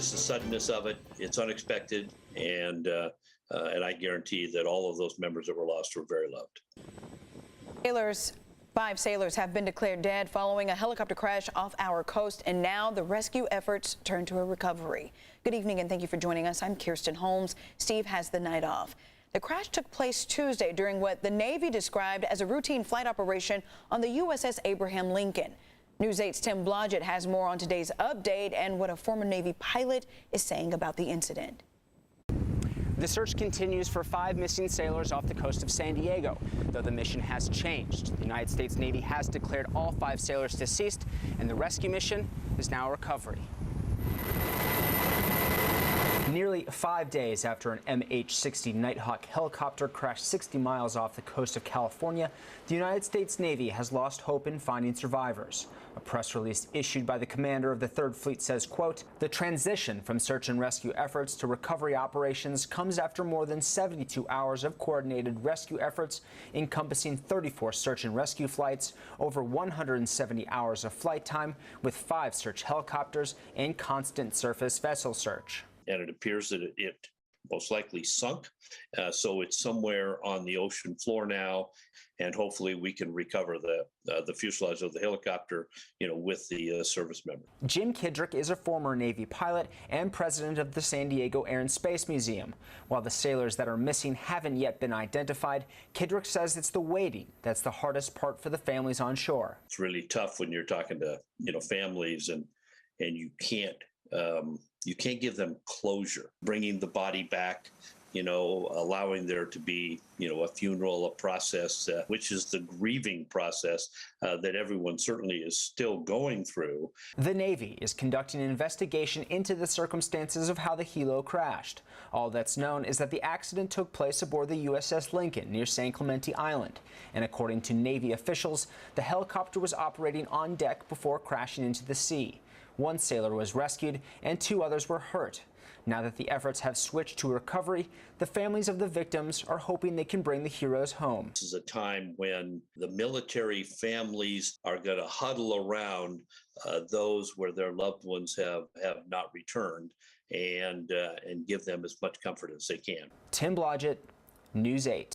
It's the suddenness of it. It's unexpected, and I guarantee that all of those members that were lost were very loved. Five sailors have been declared dead following a helicopter crash off our coast, and now the rescue efforts turn to a recovery. Good evening, and thank you for joining us. I'm Kirsten Holmes. Steve has the night off. The crash took place Tuesday during what the Navy described as a routine flight operation on the USS Abraham Lincoln. News 8's Tim Blodgett has more on today's update and what a former Navy pilot is saying about the incident. The search continues for 5 missing sailors off the coast of San Diego, though the mission has changed. The United States Navy has declared all 5 sailors deceased, and the rescue mission is now a recovery. Nearly 5 days after an MH-60 Nighthawk helicopter crashed 60 miles off the coast of California, the United States Navy has lost hope in finding survivors. A press release issued by the commander of the 3rd Fleet says, quote, "The transition from search and rescue efforts to recovery operations comes after more than 72 hours of coordinated rescue efforts encompassing 34 search and rescue flights, over 170 hours of flight time with 5 search helicopters and constant surface vessel search." And it appears that it most likely sunk. So it's somewhere on the ocean floor now, and hopefully we can recover the fuselage of the helicopter, with the service member. Jim Kidrick is a former Navy pilot and president of the San Diego Air and Space Museum. While the sailors that are missing haven't yet been identified, Kidrick says it's the waiting that's the hardest part for the families on shore. It's really tough when you're talking to, families and you can't give them closure. Bringing the body back, allowing there to be, a funeral, a process, which is the grieving process that everyone certainly is still going through. The Navy is conducting an investigation into the circumstances of how the helo crashed. All that's known is that the accident took place aboard the USS Lincoln near San Clemente Island. And according to Navy officials, the helicopter was operating on deck before crashing into the sea. 1 sailor was rescued and 2 others were hurt. Now that the efforts have switched to recovery, the families of the victims are hoping they can bring the heroes home. This is a time when the military families are going to huddle around those where their loved ones have not returned and give them as much comfort as they can. Tim Blodgett, News 8.